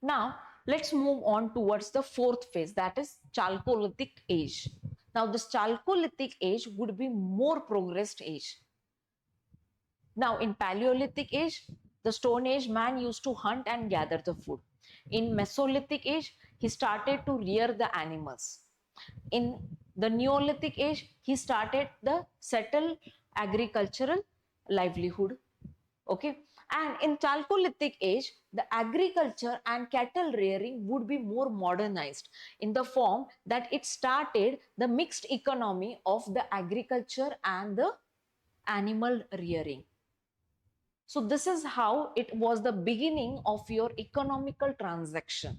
Now, let's move on towards the fourth phase, that is Chalcolithic age. Now, this Chalcolithic age would be more progressed age. Now, in Paleolithic age, the Stone Age man used to hunt and gather the food. In Mesolithic age, he started to rear the animals. In the Neolithic age, he started the settled agricultural livelihood. Okay, and in Chalcolithic age, the agriculture and cattle rearing would be more modernized in the form that it started the mixed economy of the agriculture and the animal rearing. So this is how it was the beginning of your economical transaction,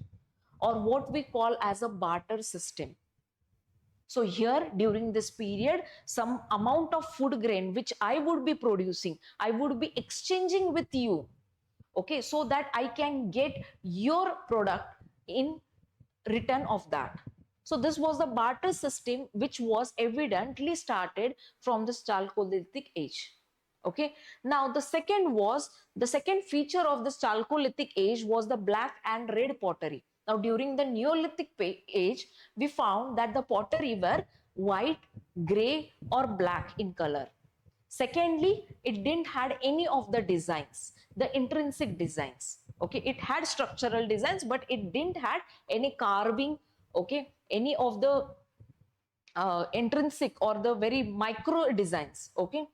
or what we call as a barter system. So here during this period, some amount of food grain which I would be producing, I would be exchanging with you, okay, so that I can get your product in return of that. So this was the barter system which was evidently started from the Chalcolithic age. Okay, now the second feature of this Chalcolithic age was the black and red pottery. Now during the Neolithic age, we found that the pottery were white, gray or black in color. Secondly, it didn't had any of the designs, the intrinsic designs. Okay, it had structural designs, but it didn't had any carving. Okay, any of the intrinsic or the very micro designs. Okay,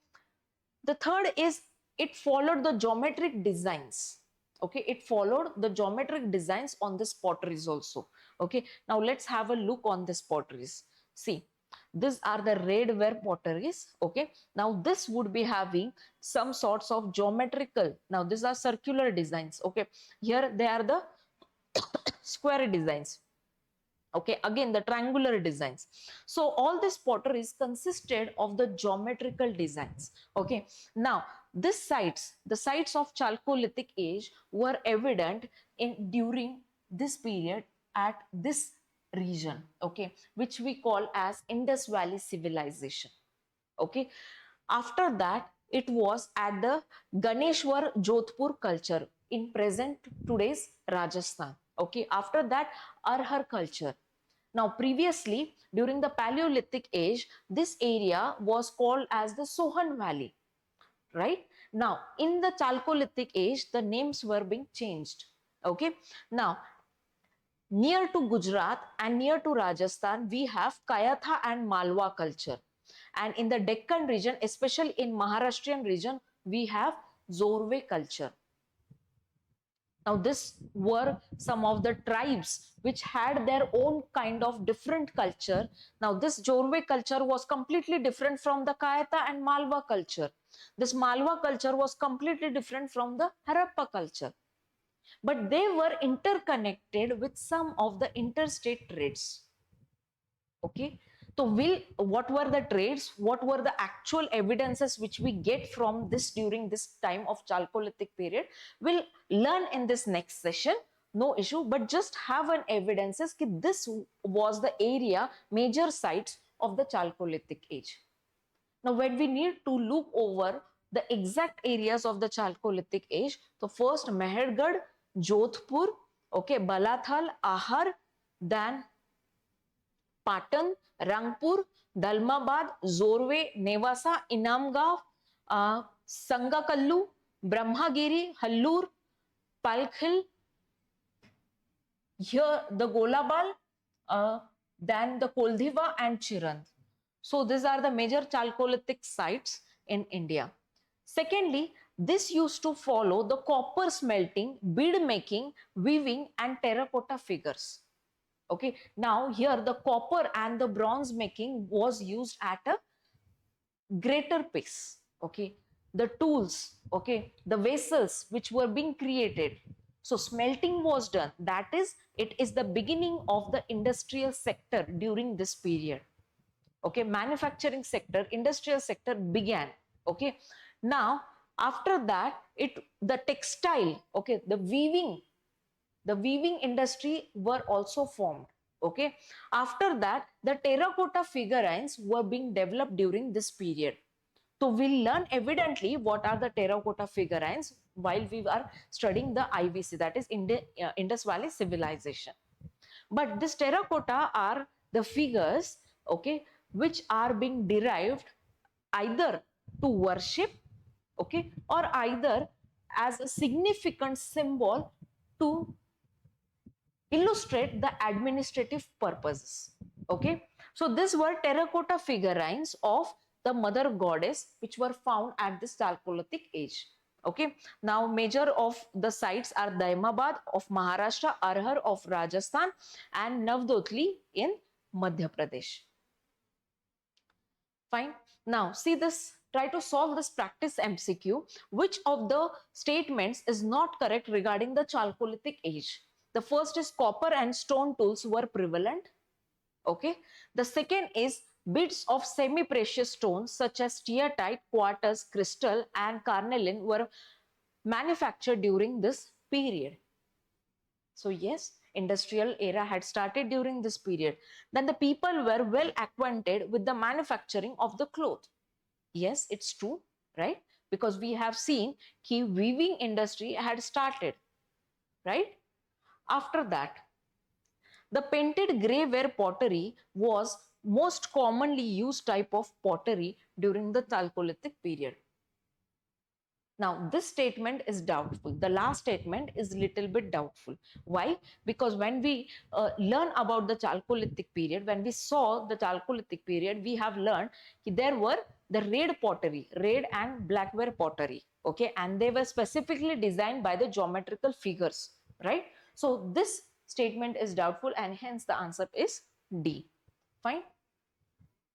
the third is it followed the geometric designs. Okay, it followed the geometric designs on this potteries also. Okay, now let's have a look on this potteries. See, these are the redware potteries. Okay, now this would be having some sorts of geometrical. Now these are circular designs. Okay, here they are the square designs. Okay, again the triangular designs. So all this potteries consisted of the geometrical designs. Okay, now the sites of Chalcolithic age were evident in during this period at this region, okay, which we call as Indus Valley civilization. Okay, after that it was at the Ganeshwar Jodhpur culture in present today's Rajasthan. Okay, after that Arhar culture. Now previously during the Paleolithic age, this area was called as the Sohan Valley, right? Now in the Chalcolithic age the names were being changed. Okay, now near to Gujarat and near to Rajasthan, we have Kayatha and Malwa culture. And in the Deccan region, especially in Maharashtrian region, we have Zorwe culture. Now, this were some of the tribes which had their own kind of different culture. Now, this Jorwe culture was completely different from the Kayatha and Malwa culture. This Malwa culture was completely different from the Harappa culture, but they were interconnected with some of the interstate trades. Okay, so what were the trades, what were the actual evidences which we get from this during this time of Chalcolithic period, we'll learn in this next session. No issue, but just have an evidences that this was the area, major sites of the Chalcolithic age. Now, when we need to look over the exact areas of the Chalcolithic age, so first Mehergarh, Jodhpur, okay, Balathal, Ahar, then Patan, Rangpur, Dalmabad, Zorwe, Nevasa, Inamgaon, Sangakallu, Brahmagiri, Hallur, Palkhil, here the Golabal, then the Koldhiva and Chirand. So these are the major Chalcolithic sites in India. Secondly, this used to follow the copper smelting, bead making, weaving and terracotta figures. Okay, now here the copper and the bronze making was used at a greater pace. Okay, the tools, okay, the vessels which were being created, so smelting was done. That is, it is the beginning of the industrial sector during this period. Okay, manufacturing sector, industrial sector began. Okay, now after that the textile, okay, the weaving industry were also formed. Okay, after that the terracotta figurines were being developed during this period. So we'll learn evidently what are the terracotta figurines while we are studying the IVC, that is Indus Valley Civilization. But this terracotta are the figures, okay, which are being derived either to worship, okay, or either as a significant symbol to illustrate the administrative purposes. Okay, so these were terracotta figurines of the mother goddess which were found at this Chalcolithic age. Okay, now major of the sites are Daimabad of Maharashtra, Arhar of Rajasthan, and Navdotli in Madhya Pradesh. Fine. Now see this, try to solve this practice MCQ. Which of the statements is not correct regarding the Chalcolithic age? The first is copper and stone tools were prevalent. Okay. The second is bits of semi-precious stones such as steatite, quartz, crystal, and carnelian were manufactured during this period. So yes, industrial era had started during this period. Then the people were well acquainted with the manufacturing of the cloth. Yes, it's true, right? Because we have seen key weaving industry had started, right? After that, the painted grey ware pottery was most commonly used type of pottery during the Chalcolithic period. Now, this statement is doubtful. The last statement is little bit doubtful. Why? Because when we learn about the Chalcolithic period, when we saw the Chalcolithic period, we have learned there were the red pottery, red and blackware pottery, okay, and they were specifically designed by the geometrical figures, right? So this statement is doubtful, and hence the answer is D. Fine.